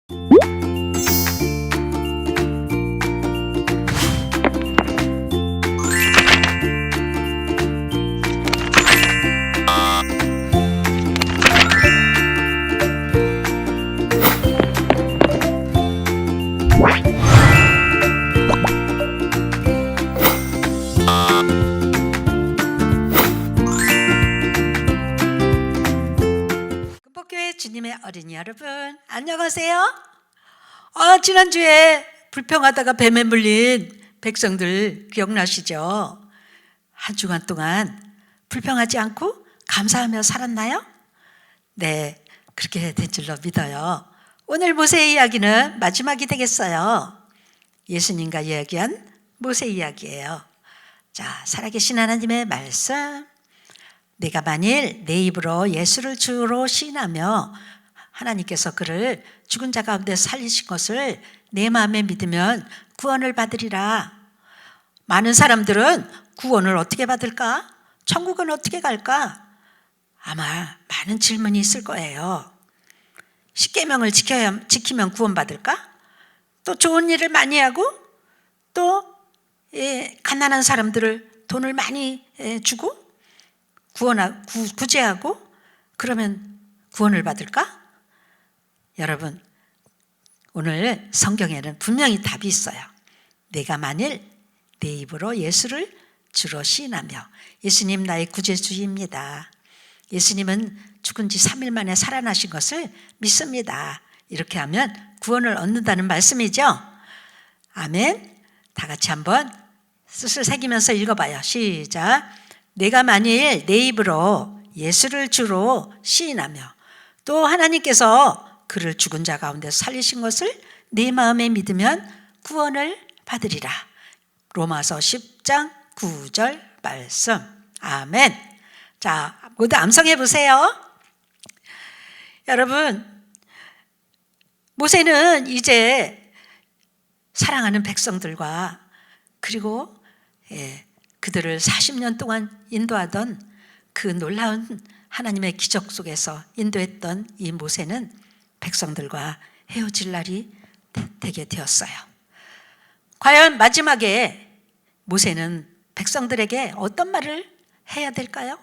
금복교회 주님의 어린이 여러분, 안녕하세요. 지난주에 불평하다가 뱀에 물린 백성들 기억나시죠? 한 주간 동안 불평하지 않고 감사하며 살았나요? 네, 그렇게 된 줄로 믿어요. 오늘 모세의 이야기는 마지막이 되겠어요. 예수님과 이야기한 모세 이야기예요. 자, 살아계신 하나님의 말씀. 내가 만일 내 입으로 예수를 주로 시인하며 하나님께서 그를 죽은 자 가운데 살리신 것을 내 마음에 믿으면 구원을 받으리라. 많은 사람들은 구원을 어떻게 받을까? 천국은 어떻게 갈까? 아마 많은 질문이 있을 거예요. 십계명을 지키면 구원받을까? 또 좋은 일을 많이 하고 또 가난한 사람들을 돈을 많이 주고 구제하고 그러면 구원을 받을까? 여러분, 오늘 성경에는 분명히 답이 있어요. 내가 만일 내 입으로 예수를 주로 시인하며, 예수님 나의 구제주입니다. 예수님은 죽은 지 3일 만에 살아나신 것을 믿습니다. 이렇게 하면 구원을 얻는다는 말씀이죠. 아멘. 다 같이 한번 뜻을 새기면서 읽어봐요. 시작. 내가 만일 내 입으로 예수를 주로 시인하며 또 하나님께서 그를 죽은 자 가운데 살리신 것을 내 마음에 믿으면 구원을 받으리라. 로마서 10장 9절 말씀. 아멘. 자, 모두 암송해 보세요. 여러분, 모세는 이제 사랑하는 백성들과 그리고 그들을 40년 동안 인도하던 그 놀라운 하나님의 기적 속에서 인도했던 이 모세는 백성들과 헤어질 날이 되게 되었어요. 과연 마지막에 모세는 백성들에게 어떤 말을 해야 될까요?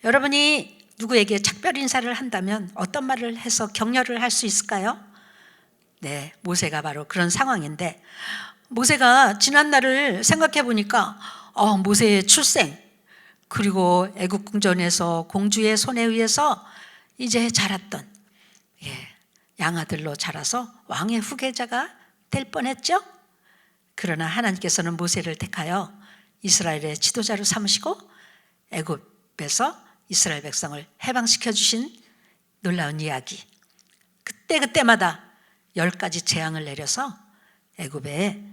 여러분이 누구에게 작별 인사를 한다면 어떤 말을 해서 격려를 할 수 있을까요? 네, 모세가 바로 그런 상황인데, 모세가 지난 날을 생각해 보니까 모세의 출생, 그리고 애굽 궁전에서 공주의 손에 의해서 이제 자랐던 양아들로 자라서 왕의 후계자가 될 뻔했죠. 그러나 하나님께서는 모세를 택하여 이스라엘의 지도자로 삼으시고 애굽에서 이스라엘 백성을 해방시켜 주신 놀라운 이야기. 그때마다 10가지 재앙을 내려서 애굽의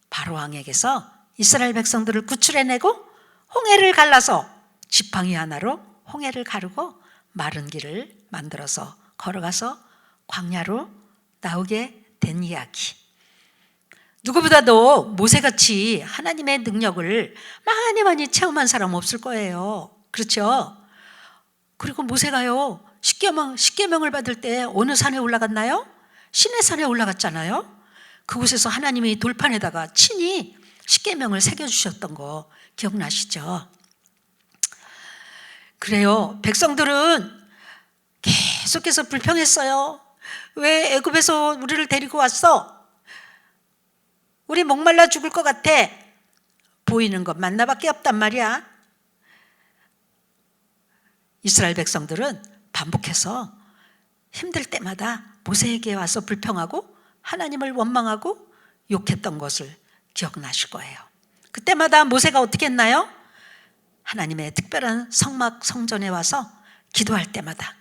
바로 왕에게서 이스라엘 백성들을 구출해내고 홍해를 갈라서 지팡이 하나로 홍해를 가르고 마른 길을 만들어서 걸어가서 광야로 나오게 된 이야기. 누구보다도 모세같이 하나님의 능력을 많이 체험한 사람 없을 거예요. 그렇죠? 그리고 모세가요, 십계명을 받을 때 어느 산에 올라갔나요? 시내산에 올라갔잖아요. 그곳에서 하나님이 돌판에다가 친히 십계명을 새겨주셨던 거 기억나시죠? 그래요. 백성들은 계속해서 불평했어요. 왜 애굽에서 우리를 데리고 왔어? 우리 목말라 죽을 것 같아. 보이는 것 만나밖에 없단 말이야. 이스라엘 백성들은 반복해서 힘들 때마다 모세에게 와서 불평하고 하나님을 원망하고 욕했던 것을 기억나실 거예요. 그때마다 모세가 어떻게 했나요? 하나님의 특별한 성막 성전에 와서 기도할 때마다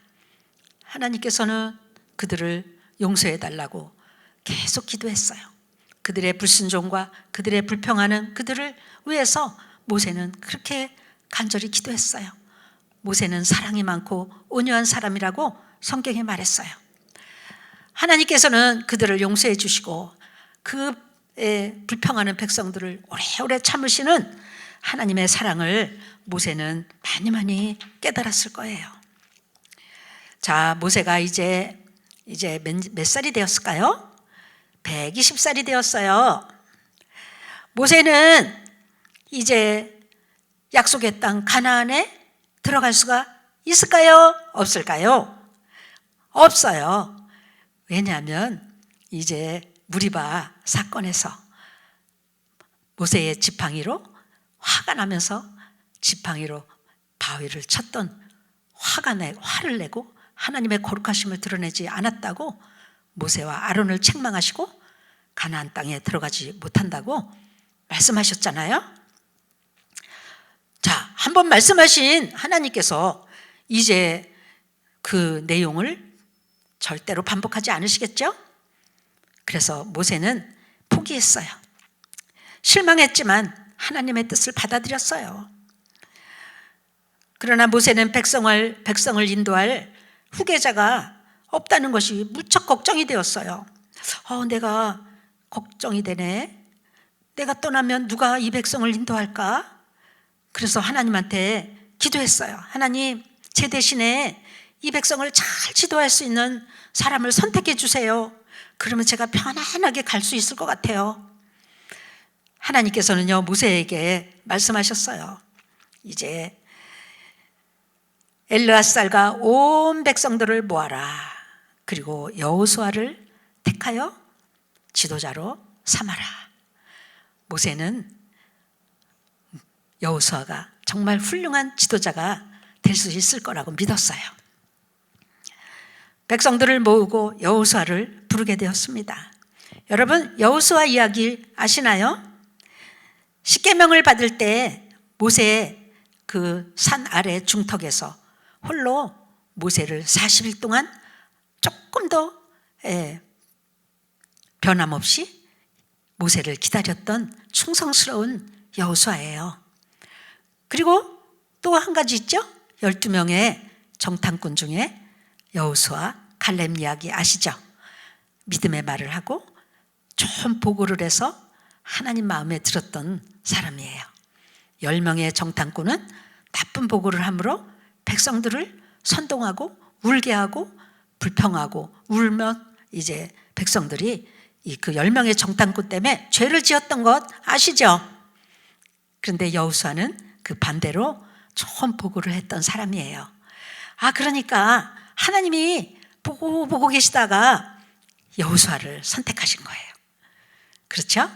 하나님께서는 그들을 용서해 달라고 계속 기도했어요. 그들의 불순종과 그들의 불평하는 그들을 위해서 모세는 그렇게 간절히 기도했어요. 모세는 사랑이 많고 온유한 사람이라고 성경에 말했어요. 하나님께서는 그들을 용서해 주시고 그 불평하는 백성들을 오래오래 참으시는 하나님의 사랑을 모세는 많이 깨달았을 거예요. 자, 모세가 이제 이제 몇 살이 되었을까요? 120살이 되었어요. 모세는 이제 약속의 땅 가나안에 들어갈 수가 있을까요? 없을까요? 없어요. 왜냐하면 이제 무리바 사건에서 모세의 지팡이로 화가 나면서 지팡이로 바위를 쳤던 화를 내고 하나님의 거룩하심을 드러내지 않았다고 모세와 아론을 책망하시고 가나안 땅에 들어가지 못한다고 말씀하셨잖아요. 자, 한번 말씀하신 하나님께서 이제 그 내용을 절대로 반복하지 않으시겠죠? 그래서 모세는 포기했어요. 실망했지만 하나님의 뜻을 받아들였어요. 그러나 모세는 백성을 인도할 후계자가 없다는 것이 무척 걱정이 되었어요. 내가 걱정이 되네. 내가 떠나면 누가 이 백성을 인도할까? 그래서 하나님한테 기도했어요. 하나님, 제 대신에 이 백성을 잘 지도할 수 있는 사람을 선택해 주세요. 그러면 제가 편안하게 갈 수 있을 것 같아요. 하나님께서는요, 모세에게 말씀하셨어요. 이제 엘르앗살과 온 백성들을 모아라. 그리고 여호수아를 택하여 지도자로 삼아라. 모세는 여호수아가 정말 훌륭한 지도자가 될 수 있을 거라고 믿었어요. 백성들을 모으고 여호수아를 부르게 되었습니다. 여러분, 여호수아 이야기 아시나요? 십계명을 받을 때 모세의 그 산 아래 중턱에서 홀로 모세를 40일 동안 조금 더 변함없이 모세를 기다렸던 충성스러운 여호수아예요. 그리고 또 한 가지 있죠? 12명의 정탐꾼 중에 여호수아, 갈렙 이야기 아시죠? 믿음의 말을 하고 좋은 보고를 해서 하나님 마음에 들었던 사람이에요. 10명의 정탐꾼은 나쁜 보고를 함으로 백성들을 선동하고 울게 하고 불평하고 울면 이제 백성들이 그 10명의 정탐꾼 때문에 죄를 지었던 것 아시죠? 그런데 여호수아는 그 반대로 좋은 보고를 했던 사람이에요. 그러니까 하나님이 보고 계시다가 여호수아를 선택하신 거예요. 그렇죠?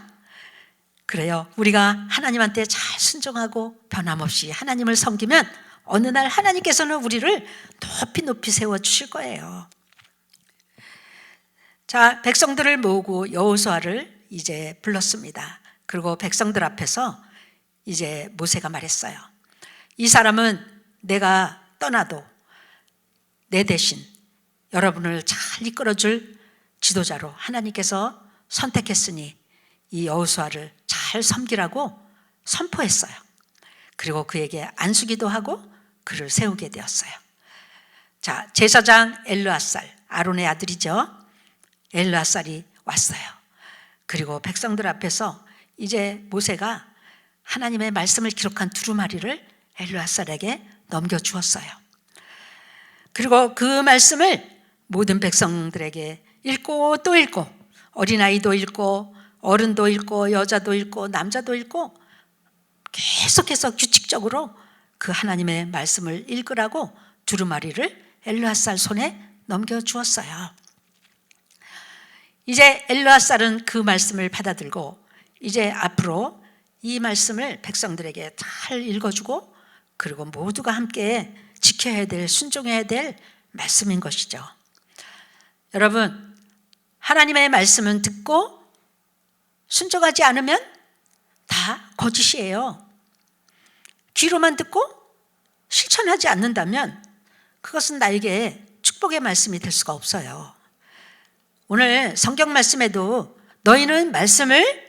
그래요. 우리가 하나님한테 잘 순종하고 변함없이 하나님을 섬기면 어느 날 하나님께서는 우리를 높이 세워주실 거예요. 자, 백성들을 모으고 여호수아를 이제 불렀습니다. 그리고 백성들 앞에서 이제 모세가 말했어요. 이 사람은 내가 떠나도 내 대신 여러분을 잘 이끌어줄 지도자로 하나님께서 선택했으니 이 여호수아를 잘 섬기라고 선포했어요. 그리고 그에게 안수기도 하고 그를 세우게 되었어요. 자, 제사장 엘르앗살, 아론의 아들이죠. 엘르앗살이 왔어요. 그리고 백성들 앞에서 이제 모세가 하나님의 말씀을 기록한 두루마리를 엘르앗살에게 넘겨주었어요. 그리고 그 말씀을 모든 백성들에게 읽고 또 읽고, 어린아이도 읽고 어른도 읽고 여자도 읽고 남자도 읽고 계속해서 규칙적으로 그 하나님의 말씀을 읽으라고 두루마리를 엘르앗살 손에 넘겨주었어요. 이제 엘르앗살은 그 말씀을 받아들고 이제 앞으로 이 말씀을 백성들에게 잘 읽어주고 그리고 모두가 함께 지켜야 될, 순종해야 될 말씀인 것이죠. 여러분, 하나님의 말씀은 듣고 순종하지 않으면 다 거짓이에요. 귀로만 듣고 실천하지 않는다면 그것은 나에게 축복의 말씀이 될 수가 없어요. 오늘 성경 말씀에도 너희는 말씀을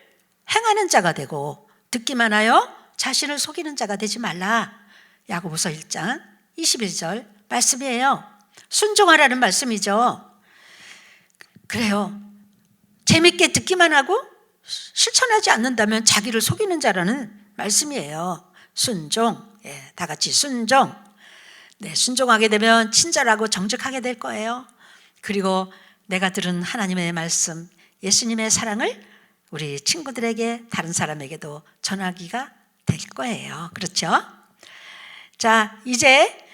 행하는 자가 되고 듣기만 하여 자신을 속이는 자가 되지 말라. 야고보서 1장 21절 말씀이에요. 순종하라는 말씀이죠. 그래요. 재밌게 듣기만 하고 실천하지 않는다면 자기를 속이는 자라는 말씀이에요. 순종, 다 같이 순종. 네, 순종하게 되면 친절하고 정직하게 될 거예요. 그리고 내가 들은 하나님의 말씀, 예수님의 사랑을 우리 친구들에게, 다른 사람에게도 전하기가 될 거예요. 그렇죠? 자, 이제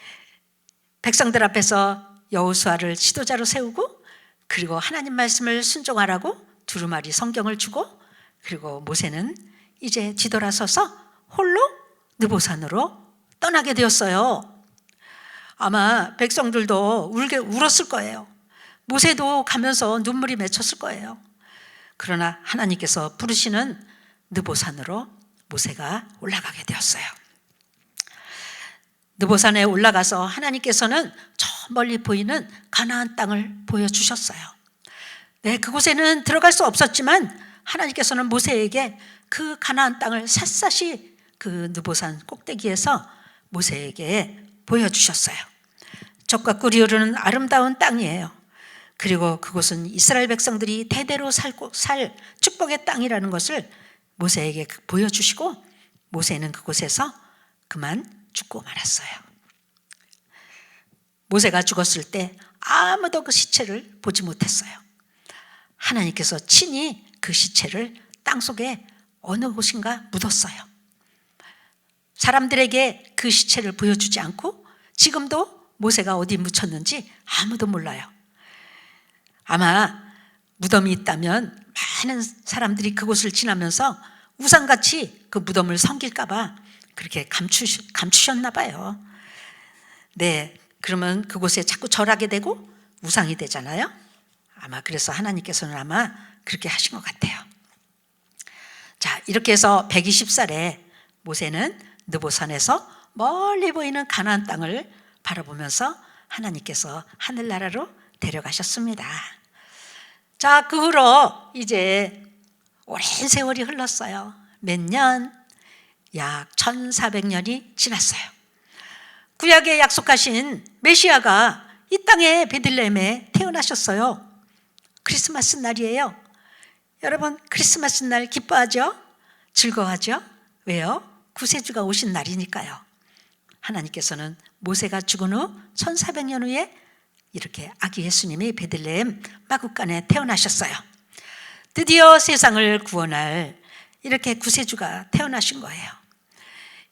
백성들 앞에서 여호수아를 지도자로 세우고, 그리고 하나님 말씀을 순종하라고 두루마리 성경을 주고, 그리고 모세는 이제 뒤돌아서서 홀로 느보산으로 떠나게 되었어요. 아마 백성들도 울었을 거예요. 모세도 가면서 눈물이 맺혔을 거예요. 그러나 하나님께서 부르시는 느보산으로 모세가 올라가게 되었어요. 느보산에 올라가서 하나님께서는 저 멀리 보이는 가나안 땅을 보여주셨어요. 네, 그곳에는 들어갈 수 없었지만 하나님께서는 모세에게 그 가나안 땅을 샅샅이 그 느보산 꼭대기에서 모세에게 보여주셨어요. 젖과 꿀이 흐르는 아름다운 땅이에요. 그리고 그곳은 이스라엘 백성들이 대대로 살 축복의 땅이라는 것을 모세에게 보여주시고, 모세는 그곳에서 그만 죽고 말았어요. 모세가 죽었을 때 아무도 그 시체를 보지 못했어요. 하나님께서 친히 그 시체를 땅속에 어느 곳인가 묻었어요. 사람들에게 그 시체를 보여주지 않고 지금도 모세가 어디 묻혔는지 아무도 몰라요. 아마 무덤이 있다면 많은 사람들이 그곳을 지나면서 우상같이 그 무덤을 섬길까 봐 그렇게 감추셨나 봐요. 네, 그러면 그곳에 자꾸 절하게 되고 우상이 되잖아요. 아마 그래서 하나님께서는 아마 그렇게 하신 것 같아요. 자, 이렇게 해서 120살에 모세는 느보산에서 멀리 보이는 가나안 땅을 바라보면서 하나님께서 하늘나라로 데려가셨습니다. 자, 그 후로 이제 오랜 세월이 흘렀어요. 몇 년? 약 1400년이 지났어요. 구약에 약속하신 메시아가 이 땅의 베들레헴에 태어나셨어요. 크리스마스 날이에요. 여러분, 크리스마스 날 기뻐하죠? 즐거워하죠? 왜요? 구세주가 오신 날이니까요. 하나님께서는 모세가 죽은 후 1400년 후에 이렇게 아기 예수님이 베들레헴 마구간에 태어나셨어요. 드디어 세상을 구원할 이렇게 구세주가 태어나신 거예요.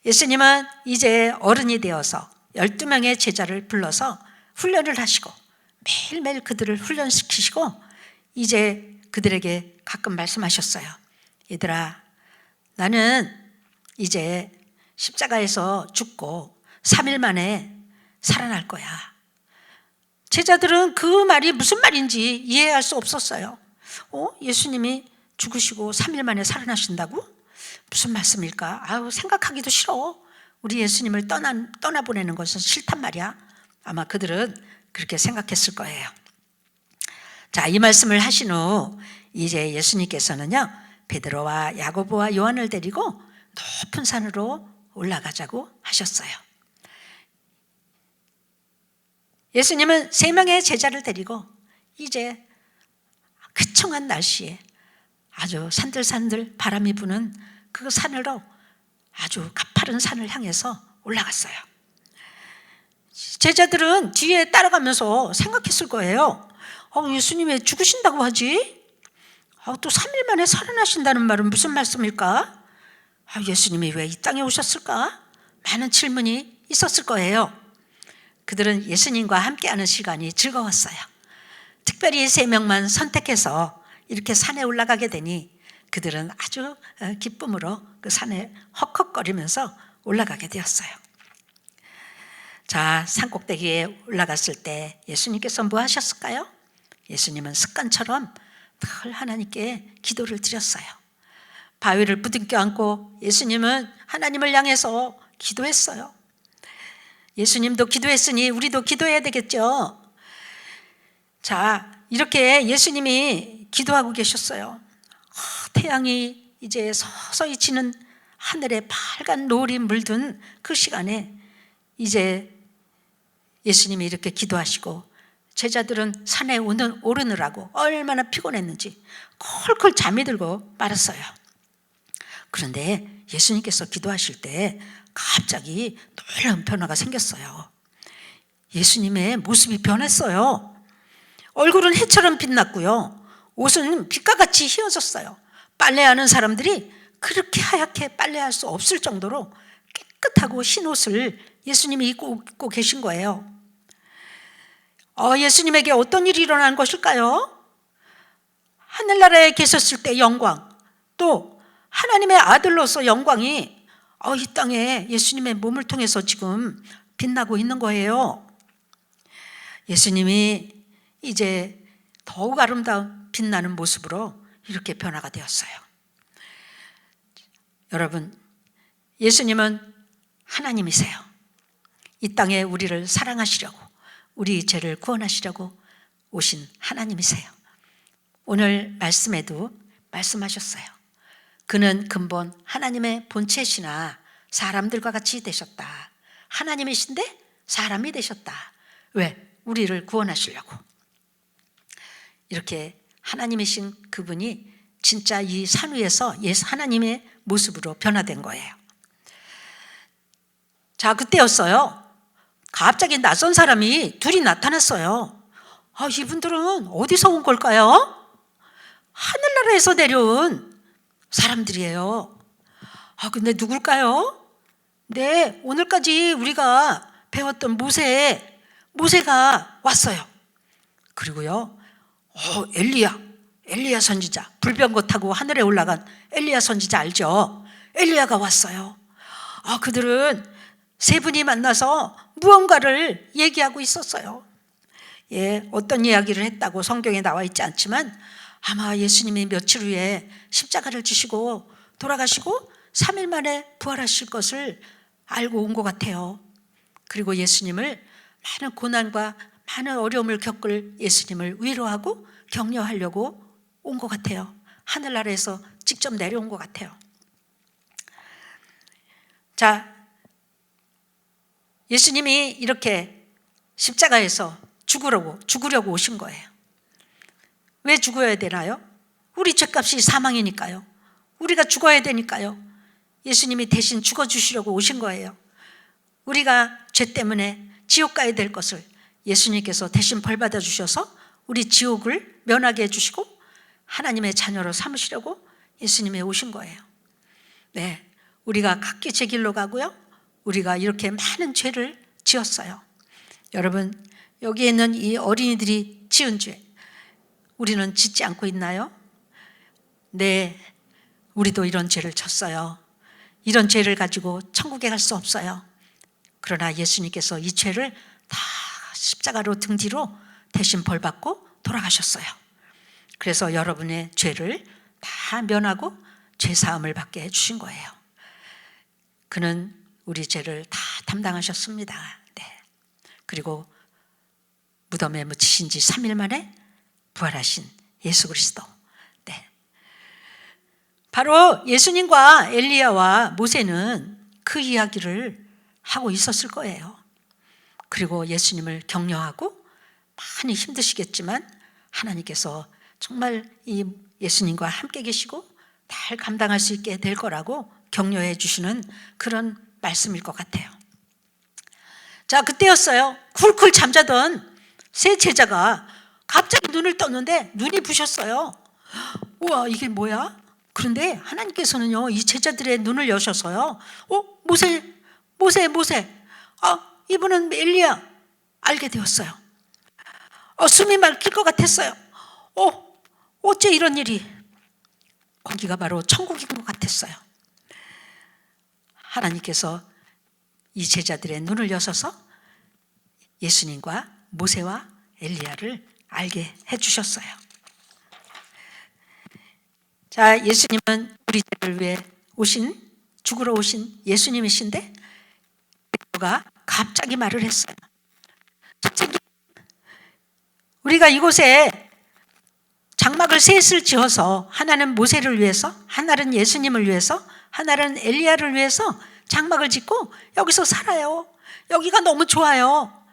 예수님은 이제 어른이 되어서 12명의 제자를 불러서 훈련을 하시고 매일매일 그들을 훈련시키시고 이제 그들에게 가끔 말씀하셨어요. 얘들아, 나는 이제 십자가에서 죽고 3일 만에 살아날 거야. 제자들은 그 말이 무슨 말인지 이해할 수 없었어요. 예수님이 죽으시고 3일 만에 살아나신다고? 무슨 말씀일까? 생각하기도 싫어. 우리 예수님을 떠나보내는 것은 싫단 말이야. 아마 그들은 그렇게 생각했을 거예요. 자, 이 말씀을 하신 후 이제 예수님께서는요, 베드로와 야고보와 요한을 데리고 높은 산으로 올라가자고 하셨어요. 예수님은 3명의 제자를 데리고 이제 쾌청한 날씨에 아주 산들산들 바람이 부는 그 산으로, 아주 가파른 산을 향해서 올라갔어요. 제자들은 뒤에 따라가면서 생각했을 거예요. 예수님이 왜 죽으신다고 하지? 또 3일 만에 살아나신다는 말은 무슨 말씀일까? 예수님이 왜 이 땅에 오셨을까? 많은 질문이 있었을 거예요. 그들은 예수님과 함께하는 시간이 즐거웠어요. 특별히 3명만 선택해서 이렇게 산에 올라가게 되니 그들은 아주 기쁨으로 그 산에 헉헉거리면서 올라가게 되었어요. 자, 산꼭대기에 올라갔을 때 예수님께서 뭐 하셨을까요? 예수님은 습관처럼 늘 하나님께 기도를 드렸어요. 바위를 부둥켜 안고 예수님은 하나님을 향해서 기도했어요. 예수님도 기도했으니 우리도 기도해야 되겠죠. 자, 이렇게 예수님이 기도하고 계셨어요. 태양이 이제 서서히 지는 하늘에 빨간 노을이 물든 그 시간에 이제 예수님이 이렇게 기도하시고 제자들은 산에 오르느라고 얼마나 피곤했는지 콜콜 잠이 들고 말았어요. 그런데 예수님께서 기도하실 때 갑자기 놀라운 변화가 생겼어요. 예수님의 모습이 변했어요. 얼굴은 해처럼 빛났고요. 옷은 빛과 같이 휘어졌어요. 빨래하는 사람들이 그렇게 하얗게 빨래할 수 없을 정도로 깨끗하고 흰 옷을 예수님이 입고 계신 거예요. 예수님에게 어떤 일이 일어난 것일까요? 하늘나라에 계셨을 때 영광, 또 하나님의 아들로서 영광이 이 땅에 예수님의 몸을 통해서 지금 빛나고 있는 거예요. 예수님이 이제 더욱 아름다운 빛나는 모습으로 이렇게 변화가 되었어요. 여러분, 예수님은 하나님이세요. 이 땅에 우리를 사랑하시려고, 우리 죄를 구원하시려고 오신 하나님이세요. 오늘 말씀에도 말씀하셨어요. 그는 근본 하나님의 본체시나 사람들과 같이 되셨다. 하나님이신데 사람이 되셨다. 왜? 우리를 구원하시려고. 이렇게 하나님이신 그분이 진짜 이 산 위에서 하나님의 모습으로 변화된 거예요. 자, 그때였어요. 갑자기 낯선 사람이 둘이 나타났어요. 이분들은 어디서 온 걸까요? 하늘나라에서 내려온 사람들이에요. 근데 누굴까요? 네, 오늘까지 우리가 배웠던 모세가 왔어요. 그리고요, 엘리야 선지자, 불병거 타고 하늘에 올라간 엘리야 선지자 알죠? 엘리야가 왔어요. 그들은 세 분이 만나서 무언가를 얘기하고 있었어요. 어떤 이야기를 했다고 성경에 나와 있지 않지만 아마 예수님이 며칠 후에 십자가를 지시고 돌아가시고 3일 만에 부활하실 것을 알고 온 것 같아요. 그리고 예수님을 많은 고난과 많은 어려움을 겪을 예수님을 위로하고 격려하려고 온 것 같아요. 하늘나라에서 직접 내려온 것 같아요. 자, 예수님이 이렇게 십자가에서 죽으려고 오신 거예요. 왜 죽어야 되나요? 우리 죄값이 사망이니까요. 우리가 죽어야 되니까요. 예수님이 대신 죽어주시려고 오신 거예요. 우리가 죄 때문에 지옥 가야 될 것을 예수님께서 대신 벌받아 주셔서 우리 지옥을 면하게 해주시고 하나님의 자녀로 삼으시려고 예수님이 오신 거예요. 네, 우리가 각기 제 길로 가고요. 우리가 이렇게 많은 죄를 지었어요. 여러분, 여기에 있는 이 어린이들이 지은 죄, 우리는 짓지 않고 있나요? 네, 우리도 이런 죄를 졌어요. 이런 죄를 가지고 천국에 갈 수 없어요. 그러나 예수님께서 이 죄를 다 십자가로 등 뒤로 대신 벌받고 돌아가셨어요. 그래서 여러분의 죄를 다 면하고 죄사함을 받게 해주신 거예요. 그는 우리 죄를 다 담당하셨습니다. 네. 그리고 무덤에 묻히신 지 3일 만에 부활하신 예수 그리스도. 네. 바로 예수님과 엘리야와 모세는 그 이야기를 하고 있었을 거예요. 그리고 예수님을 격려하고 많이 힘드시겠지만 하나님께서 정말 이 예수님과 함께 계시고 잘 감당할 수 있게 될 거라고 격려해 주시는 그런 말씀일 것 같아요. 자, 그때였어요. 쿨쿨 잠자던 세 제자가 갑자기 눈을 떴는데 눈이 부셨어요. 우와, 이게 뭐야? 그런데 하나님께서는요, 이 제자들의 눈을 여셔서요, 모세. 이분은 엘리야. 알게 되었어요. 숨이 막힐 것 같았어요. 어째 이런 일이? 거기가 바로 천국인 것 같았어요. 하나님께서 이 제자들의 눈을 여셔서 예수님과 모세와 엘리야를 알게 해주셨어요. 자, 예수님은 우리 죄를 위해 죽으러 오신 예수님이신데 베드로가 갑자기 말을 했어요. 선생님, 우리가 이곳에 장막을 셋을 지어서 하나는 모세를 위해서, 하나는 예수님을 위해서, 하나는 엘리야를 위해서 장막을 짓고 여기서 살아요. 여기가 너무 좋아요.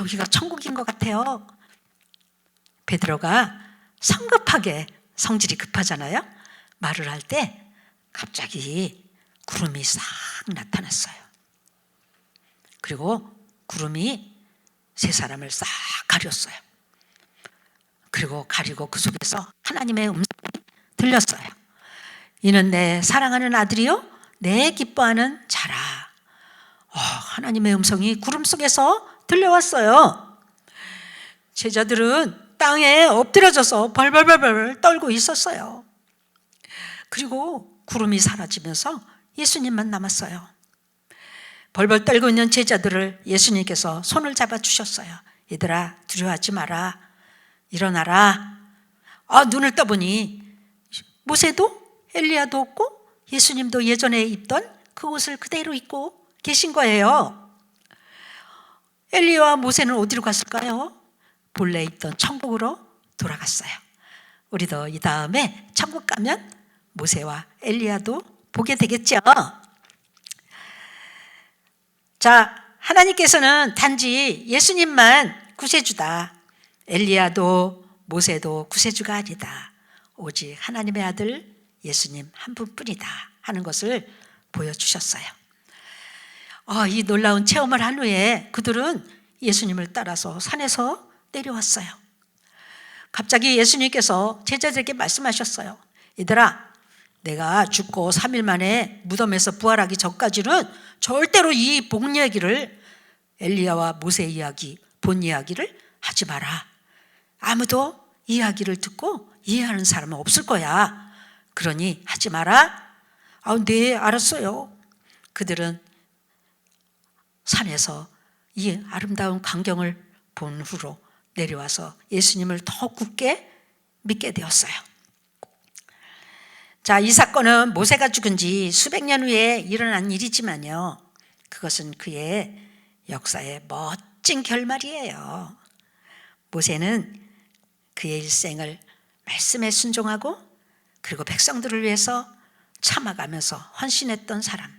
여기가 천국인 것 같아요. 베드로가 성급하게, 성질이 급하잖아요. 말을 할 때 갑자기 구름이 싹 나타났어요. 그리고 구름이 세 사람을 싹 가렸어요. 그리고 가리고 그 속에서 하나님의 음성이 들렸어요. 이는 내 사랑하는 아들이요 내 기뻐하는 자라. 하나님의 음성이 구름 속에서 들려왔어요. 제자들은 땅에 엎드려져서 벌벌벌벌 떨고 있었어요. 그리고 구름이 사라지면서 예수님만 남았어요. 벌벌 떨고 있는 제자들을 예수님께서 손을 잡아주셨어요. 얘들아, 두려워하지 마라. 일어나라. 눈을 떠보니 모세도 엘리야도 없고 예수님도 예전에 입던 그 옷을 그대로 입고 계신 거예요. 엘리야와 모세는 어디로 갔을까요? 본래 있던 천국으로 돌아갔어요. 우리도 이 다음에 천국 가면 모세와 엘리야도 보게 되겠죠. 자, 하나님께서는 단지 예수님만 구세주다. 엘리야도 모세도 구세주가 아니다. 오직 하나님의 아들 예수님 한 분뿐이다 하는 것을 보여주셨어요. 이 놀라운 체험을 한 후에 그들은 예수님을 따라서 산에서 내려왔어요. 갑자기 예수님께서 제자들에게 말씀하셨어요. 얘들아, 내가 죽고 3일 만에 무덤에서 부활하기 전까지는 절대로 이 복 이야기를, 엘리야와 모세 이야기, 본 이야기를 하지 마라. 아무도 이야기를 듣고 이해하는 사람은 없을 거야. 그러니 하지 마라. 네, 알았어요. 그들은 산에서 이 아름다운 광경을 본 후로 내려와서 예수님을 더 굳게 믿게 되었어요. 자, 이 사건은 모세가 죽은 지 수백 년 후에 일어난 일이지만요, 그것은 그의 역사의 멋진 결말이에요. 모세는 그의 일생을 말씀에 순종하고 그리고 백성들을 위해서 참아가면서 헌신했던 사람,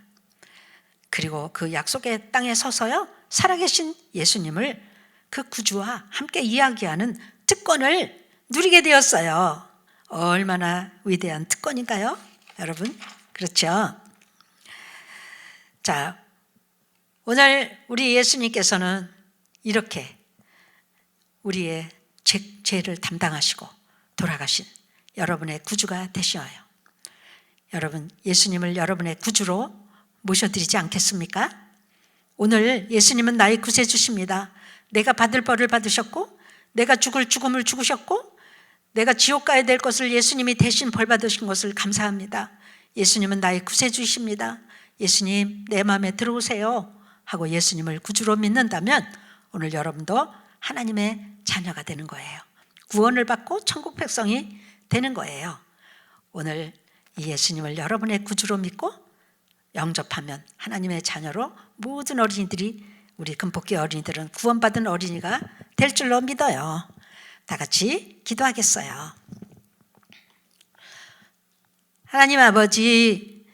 그리고 그 약속의 땅에 서서요 살아계신 예수님을 그 구주와 함께 이야기하는 특권을 누리게 되었어요. 얼마나 위대한 특권인가요? 여러분, 그렇죠? 자, 오늘 우리 예수님께서는 이렇게 우리의 죄를 담당하시고 돌아가신 여러분의 구주가 되셔요. 여러분, 예수님을 여러분의 구주로 모셔드리지 않겠습니까? 오늘 예수님은 나의 구세주십니다. 내가 받을 벌을 받으셨고, 내가 죽을 죽음을 죽으셨고, 내가 지옥 가야 될 것을 예수님이 대신 벌 받으신 것을 감사합니다. 예수님은 나의 구세주이십니다. 예수님, 내 마음에 들어오세요 하고 예수님을 구주로 믿는다면 오늘 여러분도 하나님의 자녀가 되는 거예요. 구원을 받고 천국 백성이 되는 거예요. 오늘 이 예수님을 여러분의 구주로 믿고 영접하면 하나님의 자녀로 모든 어린이들이, 우리 금복기 어린이들은 구원받은 어린이가 될 줄로 믿어요. 다 같이 기도하겠어요. 하나님 아버지,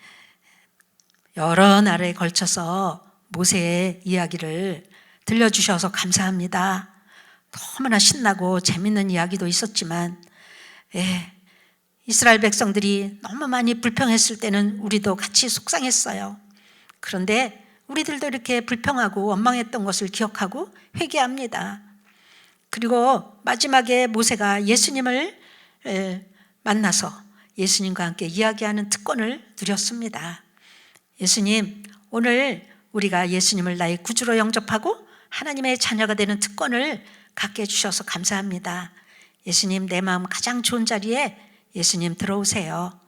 여러 날에 걸쳐서 모세의 이야기를 들려주셔서 감사합니다. 너무나 신나고 재밌는 이야기도 있었지만, 이스라엘 백성들이 너무 많이 불평했을 때는 우리도 같이 속상했어요. 그런데 우리들도 이렇게 불평하고 원망했던 것을 기억하고 회개합니다. 그리고 마지막에 모세가 예수님을 만나서 예수님과 함께 이야기하는 특권을 누렸습니다. 예수님, 오늘 우리가 예수님을 나의 구주로 영접하고 하나님의 자녀가 되는 특권을 갖게 해주셔서 감사합니다. 예수님, 내 마음 가장 좋은 자리에 예수님 들어오세요.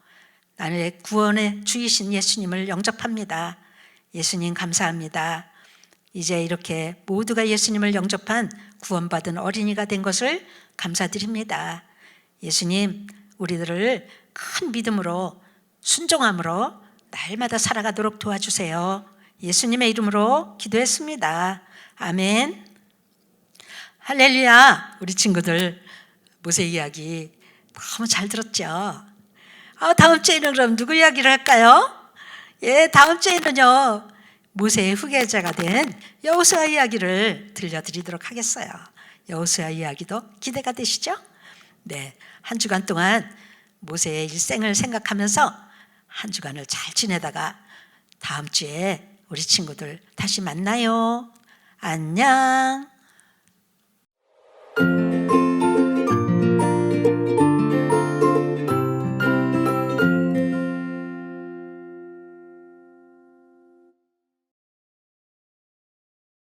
나의 구원의 주이신 예수님을 영접합니다. 예수님 감사합니다. 이제 이렇게 모두가 예수님을 영접한 구원받은 어린이가 된 것을 감사드립니다. 예수님, 우리들을 큰 믿음으로 순종함으로 날마다 살아가도록 도와주세요. 예수님의 이름으로 기도했습니다. 아멘. 할렐루야. 우리 친구들 모세 이야기 너무 잘 들었죠? 다음 주에는 그럼 누구 이야기를 할까요? 다음 주에는요, 모세의 후계자가 된 여호수아 이야기를 들려드리도록 하겠어요. 여호수아 이야기도 기대가 되시죠? 네, 한 주간 동안 모세의 일생을 생각하면서 한 주간을 잘 지내다가 다음 주에 우리 친구들 다시 만나요. 안녕.